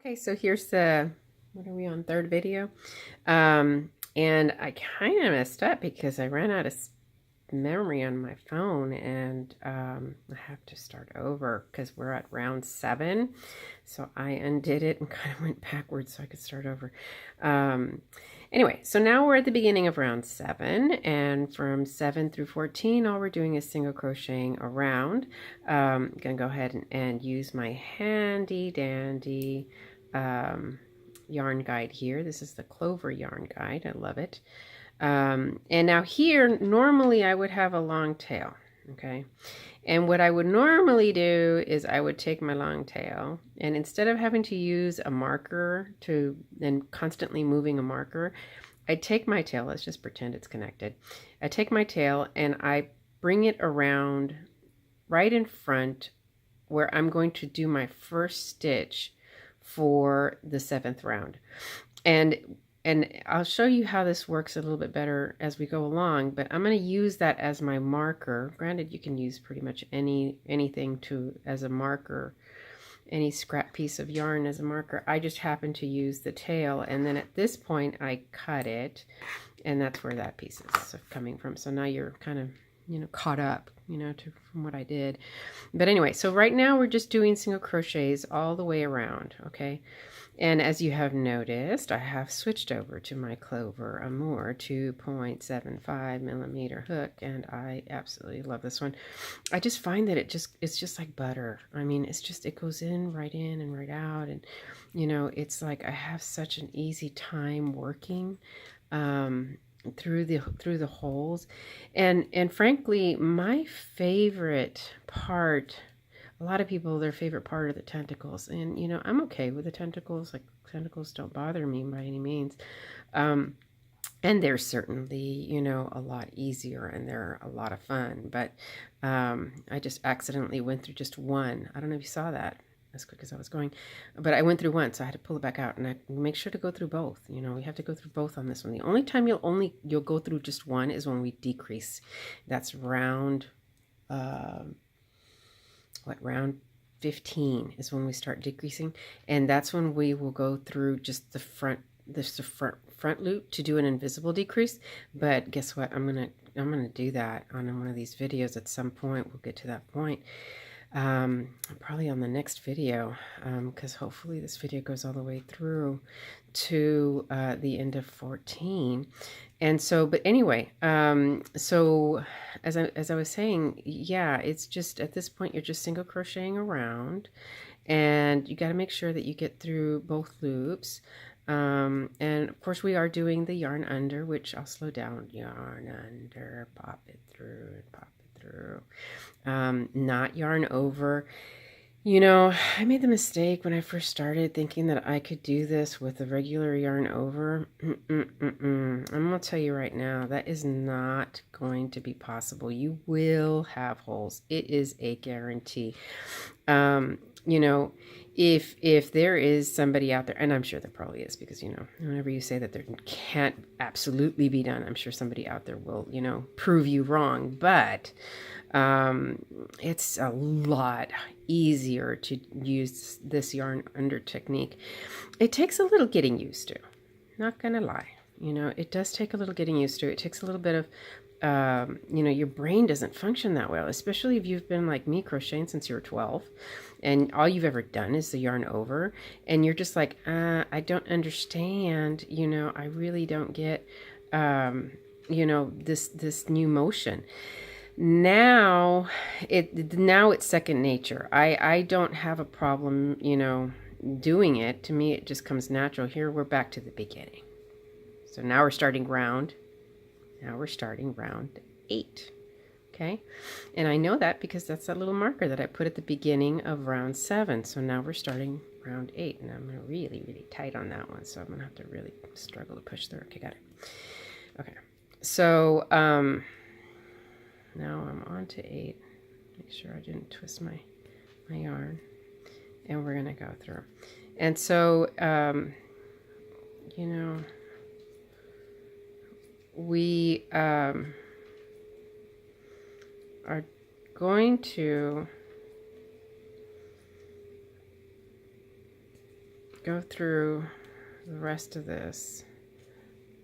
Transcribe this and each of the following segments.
Okay, so here's the, what are we on, third video? And I kind of messed up because I ran out of memory on my phone, and I have to start over because we're at round 7. So I undid it and kind of went backwards so I could start over. Anyway, so now we're at the beginning of round 7, and from 7 through 14, all we're doing is single crocheting around. I'm gonna go ahead and use my handy dandy yarn guide here. This is the Clover yarn guide. I love it. And now here, normally I would have a long tail, okay? And what I would normally do is I would take my long tail, and instead of having to use a marker and constantly moving a marker, I take my tail, let's just pretend it's connected. I take my tail and I bring it around right in front where I'm going to do my first stitch for the 7th round. And I'll show you how this works a little bit better as we go along, but I'm going to use that as my marker. Granted, you can use pretty much anything as a marker, any scrap piece of yarn as a marker. I just happen to use the tail, and then at this point I cut it, and that's where that piece is coming from. So now you're kind of, caught up, from what I did. But anyway, so right now we're just doing single crochets all the way around, okay? And as you have noticed, I have switched over to my Clover Amour 2.75 millimeter hook, and I absolutely love this one. I just find that it's just like butter. I mean, it goes in and right out, and it's like I have such an easy time working through the holes, and frankly, my favorite part. A lot of people, their favorite part are the tentacles, and I'm okay with the tentacles. Like, tentacles don't bother me by any means, and they're certainly a lot easier, and they're a lot of fun. But I just accidentally went through just one. I don't know if you saw that as quick as I was going, but I went through one, so I had to pull it back out, and I make sure to go through both. We have to go through both on this one. The only time you'll go through just one is when we decrease. That's round round 15 is when we start decreasing, and that's when we will go through just the front loop to do an invisible decrease. But guess what, I'm gonna do that on one of these videos at some point. We'll get to that point probably on the next video, because hopefully this video goes all the way through to the end of 14. And so, but anyway, so as I was saying, yeah, it's just at this point you're just single crocheting around, and you got to make sure that you get through both loops. And of course we are doing the yarn under, which I'll slow down. Yarn under, pop it through, and pop it through. Not yarn over. I made the mistake when I first started thinking that I could do this with a regular yarn over. I'm going to tell you right now, that is not going to be possible. You will have holes. It is a guarantee. If there is somebody out there, and I'm sure there probably is, because, whenever you say that there can't absolutely be done, I'm sure somebody out there will, prove you wrong. But it's a lot easier to use this yarn under technique. It takes a little getting used to, not gonna lie. It does take a little getting used to. It takes a little bit of your brain doesn't function that well, especially if you've been like me crocheting since you were 12 and all you've ever done is the yarn over, and you're just like, I don't understand, I really don't get this new motion. Now it's second nature. I don't have a problem, doing it. To me, it just comes natural. Here we're back to the beginning. So now we're starting round 8. Okay, and I know that because that's that little marker that I put at the beginning of round 7. So now we're starting round 8, and I'm really tight on that one, so I'm gonna have to really struggle to push through. Okay, got it. Okay, so now I'm on to 8. Make sure I didn't twist my yarn, and we're gonna go through. And so we are going to go through the rest of this,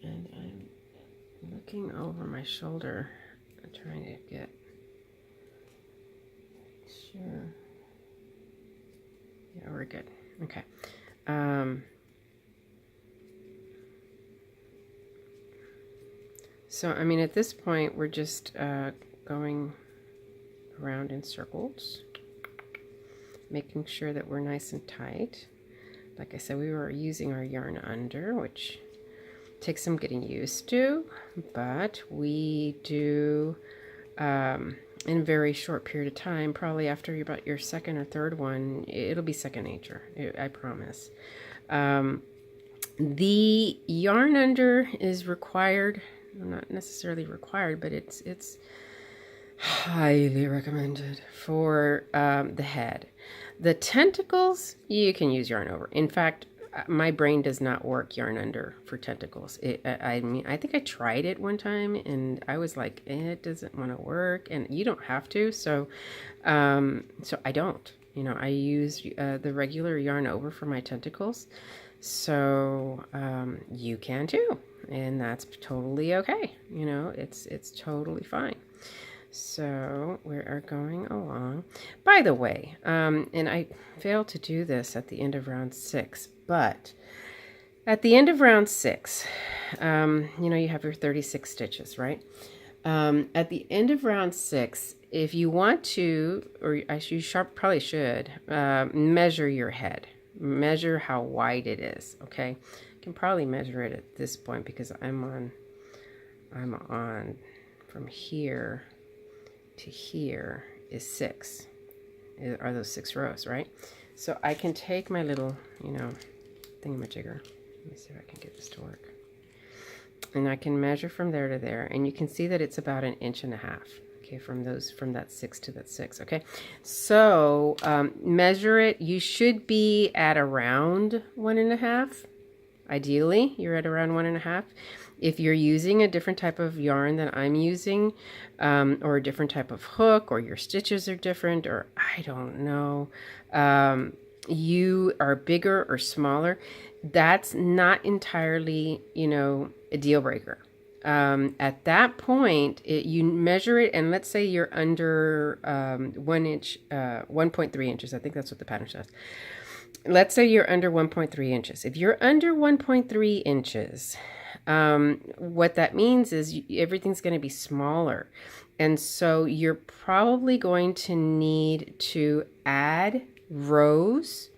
and I'm looking over my shoulder, trying to get sure. Yeah, we're good. Okay. So, I mean, at this point, we're just going around in circles, making sure that we're nice and tight. Like I said, we were using our yarn under, which takes some getting used to, but we do in a very short period of time, probably after about your second or third one, it'll be second nature, I promise. The yarn under is required, not necessarily required, but it's highly recommended for the head. The tentacles, you can use yarn over. In fact, my brain does not work yarn under for tentacles. I mean, I think I tried it one time and I was like, it doesn't want to work, and you don't have to. So I don't. You know, I use the regular yarn over for my tentacles. So you can too, and that's totally okay. You know, it's totally fine. So we are going along. By the way, and I failed to do this at the end of round 6, but at the end of round 6, you know, you have your 36 stitches, right? At the end of round 6, if you want to, or you probably should, measure your head. Measure how wide it is, okay? You can probably measure it at this point because I'm on from here to here is 6. Are those 6 rows, right? So I can take my little, you know, thingamajigger. Let me see if I can get this to work. And I can measure from there to there, and you can see that it's about 1.5 inches. Okay, from that 6 to that 6. Okay, so measure it. You should be at around 1.5. Ideally, you're at around 1.5. If you're using a different type of yarn than I'm using, or a different type of hook, or your stitches are different, or I don't know, you are bigger or smaller, that's not entirely, you know, a deal breaker. At that point, you measure it, and let's say you're under 1 inch, 1.3 inches. I think that's what the pattern says. Let's say you're under 1.3 inches. If you're under 1.3 inches, what that means is everything's going to be smaller. And so you're probably going to need to add rows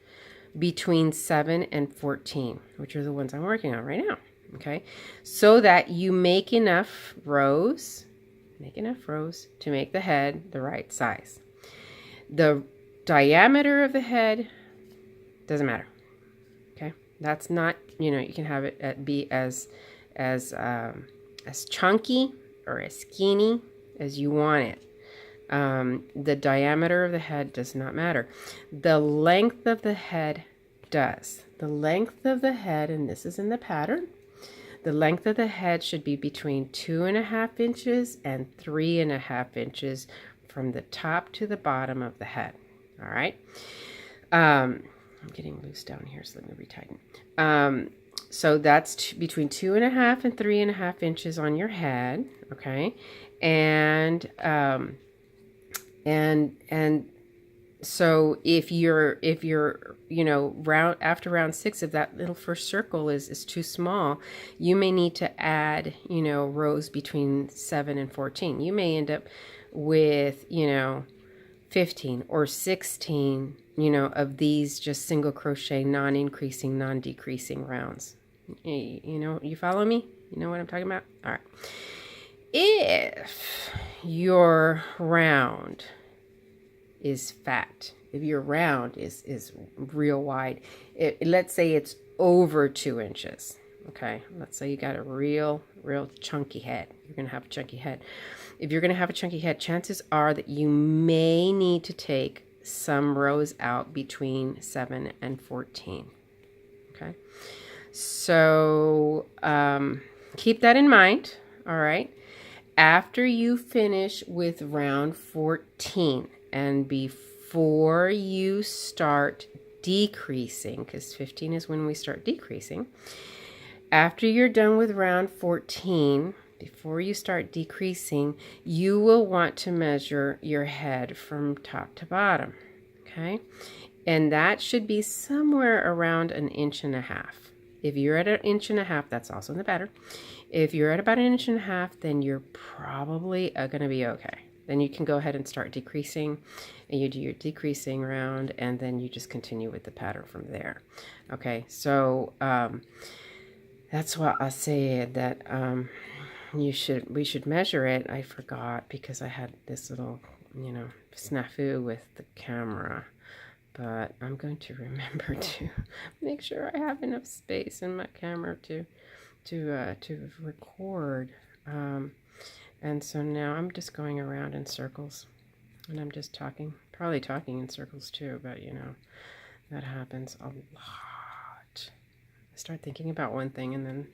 between 7 and 14, which are the ones I'm working on right now. Okay, so that you make enough rows to make the head the right size. The diameter of the head doesn't matter. Okay, that's not, you know, you can have it be as chunky or as skinny as you want it. The diameter of the head does not matter. The length of the head does. The length of the head, and this is in the pattern, the length of the head should be between 2.5 inches and 3.5 inches from the top to the bottom of the head. All right. I'm getting loose down here, so let me retighten. So that's between 2.5 and 3.5 inches on your head. Okay. And so if you're, you know, after round 6, if that little first circle is too small, you may need to add, you know, rows between 7 and 14. You may end up with, you know, 15 or 16, you know, of these just single crochet, non-increasing, non-decreasing rounds. You know, you follow me? You know what I'm talking about? All right. If your round is fat, if your round is real wide, let's say it's over 2 inches. Okay, let's say you got a real chunky head. You're gonna have a chunky head. If you're gonna have a chunky head, chances are that you may need to take some rows out between 7 and 14. Okay, so keep that in mind. All right, after you finish with round 14 and before you start decreasing, because 15 is when we start decreasing. After you're done with round 14, before you start decreasing, you will want to measure your head from top to bottom, okay? And that should be somewhere around 1.5 inches. If you're at 1.5 inches, that's also in the pattern. If you're at about 1.5 inches, then you're probably going to be okay. Then you can go ahead and start decreasing, and you do your decreasing round, and then you just continue with the pattern from there. Okay, so that's what I said, that we should measure it. I forgot because I had this little, snafu with the camera. But I'm going to remember to make sure I have enough space in my camera to record. And so now I'm just going around in circles, and I'm just probably talking in circles too, but that happens a lot. I start thinking about one thing, and then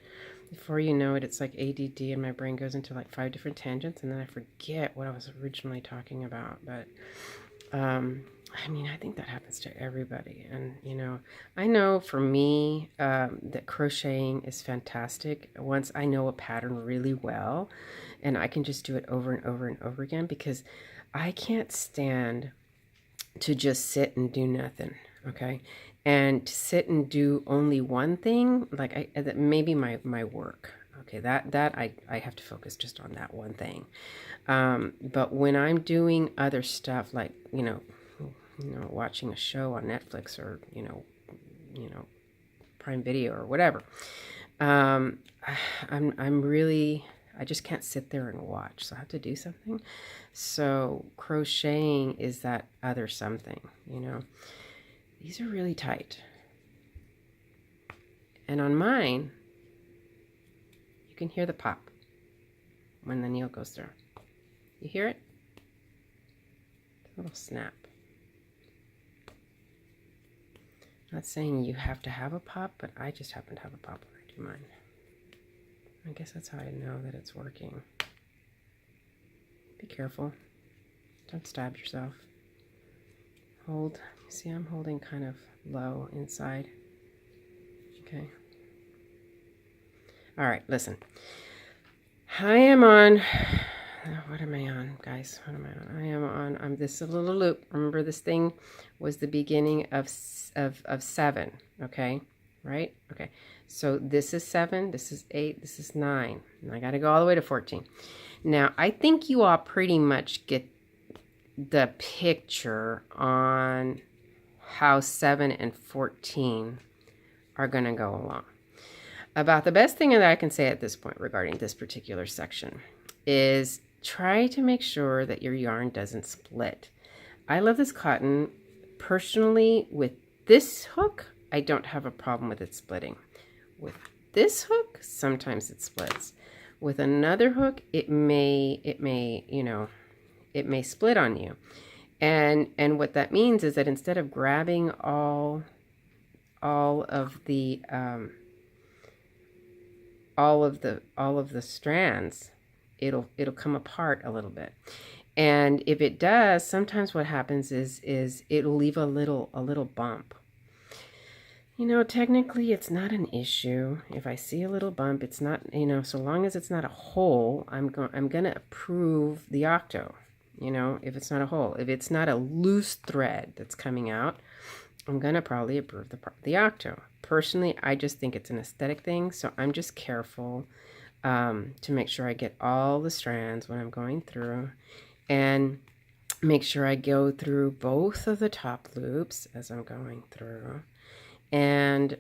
before you know it, it's like ADD, and my brain goes into like 5 different tangents, and then I forget what I was originally talking about. But I think that happens to everybody. And, I know for me that crocheting is fantastic once I know a pattern really well, and I can just do it over and over and over again, because I can't stand to just sit and do nothing, okay? And to sit and do only one thing, like maybe my work, okay, that I have to focus just on that one thing. But when I'm doing other stuff, like, watching a show on Netflix or, Prime Video or whatever, I just can't sit there and watch. So I have to do something. So crocheting is that other something, These are really tight. And on mine, you can hear the pop when the needle goes through. You hear it? A little snap. Not saying you have to have a pop, but I just happen to have a pop when I do mine. I guess that's how I know that it's working. Be careful. Don't stab yourself. Hold. You see, I'm holding kind of low inside. Okay. All right, listen. I am on... What am I on, guys? What am I on? I am on... this is a little loop. Remember, this thing was the beginning of 7, okay? Right? Okay. So this is 7, this is 8, this is 9. And I got to go all the way to 14. Now, I think you all pretty much get the picture on how 7 and 14 are going to go along. About the best thing that I can say at this point regarding this particular section is try to make sure that your yarn doesn't split. I love this cotton. Personally, with this hook, I don't have a problem with it splitting. With this hook, sometimes it splits. With another hook, it may split on you. And what that means is that instead of grabbing all of the strands, it'll come apart a little bit. And if it does, sometimes what happens is it'll leave a little bump. Technically it's not an issue. If I see a little bump, it's not, so long as it's not a hole, I'm going to approve the Octo. If it's not a hole, if it's not a loose thread that's coming out, I'm going to probably approve the Octo. Personally, I just think it's an aesthetic thing, so I'm just careful to make sure I get all the strands when I'm going through, and make sure I go through both of the top loops as I'm going through, and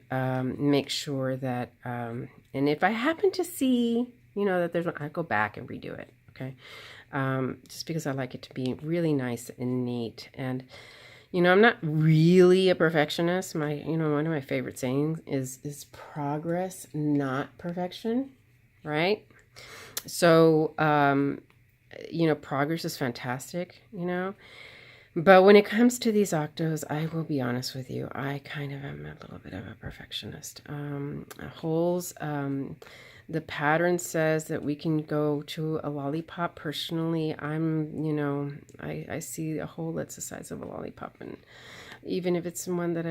make sure that, and if I happen to see, that there's one, I go back and redo it, okay? Just because I like it to be really nice and neat. And I'm not really a perfectionist. One of my favorite sayings is progress, not perfection, right? So, progress is fantastic, but when it comes to these octos, I will be honest with you, I kind of am a little bit of a perfectionist. Holes, the pattern says that we can go to a lollipop. Personally, I see a hole that's the size of a lollipop, and even if it's someone that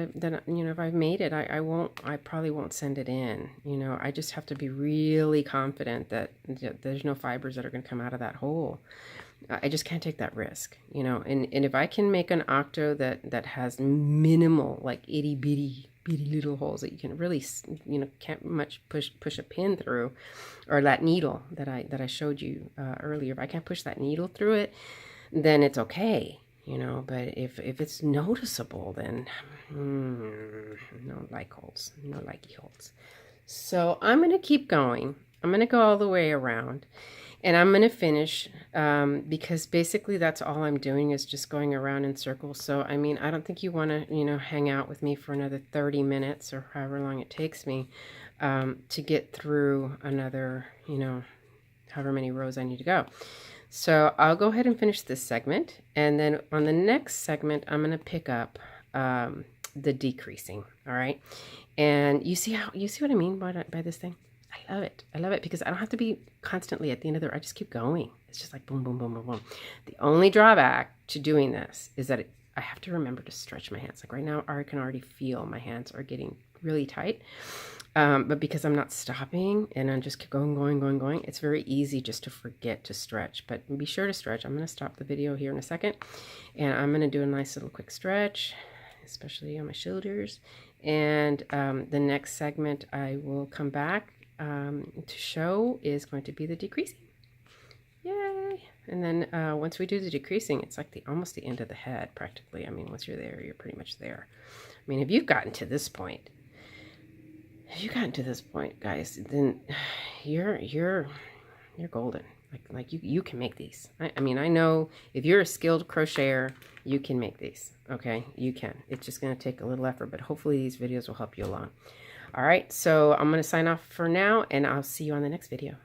you know, if I've made it, I probably won't send it in. You know, I just have to be really confident that there's no fibers that are going to come out of that hole. I just can't take that risk, you know. And if I can make an octo that has minimal, like itty bitty little holes that you can really, you know, can't much push a pin through, or that needle that I showed you earlier, if I can't push that needle through it, then it's okay, you know. But if it's noticeable, then no like holes, no likey holes. So I'm gonna keep going. I'm gonna go all the way around. And I'm going to finish because basically that's all I'm doing is just going around in circles. So, I mean, I don't think you want to, you know, hang out with me for another 30 minutes or however long it takes me to get through another, you know, however many rows I need to go. So I'll go ahead and finish this segment. And then on the next segment, I'm going to pick up the decreasing. All right. And you see what I mean by this thing? I love it. I love it because I don't have to be constantly at the end of the row. I just keep going. It's just like boom, boom, boom, boom, boom. The only drawback to doing this is that I have to remember to stretch my hands. Like right now, I can already feel my hands are getting really tight. But because I'm not stopping and I'm just keep going, it's very easy just to forget to stretch. But be sure to stretch. I'm going to stop the video here in a second. And I'm going to do a nice little quick stretch, especially on my shoulders. And the next segment I will come back to show is going to be the decreasing. Yay! And then once we do the decreasing, it's like almost the end of the head practically. I mean, once you're there, you're pretty much there. I mean, if you've gotten to this point, guys, then you're golden. Like you can make these. I mean, I know if you're a skilled crocheter, you can make these. Okay, you can. It's just going to take a little effort, but hopefully these videos will help you along. All right, so I'm going to sign off for now, and I'll see you on the next video.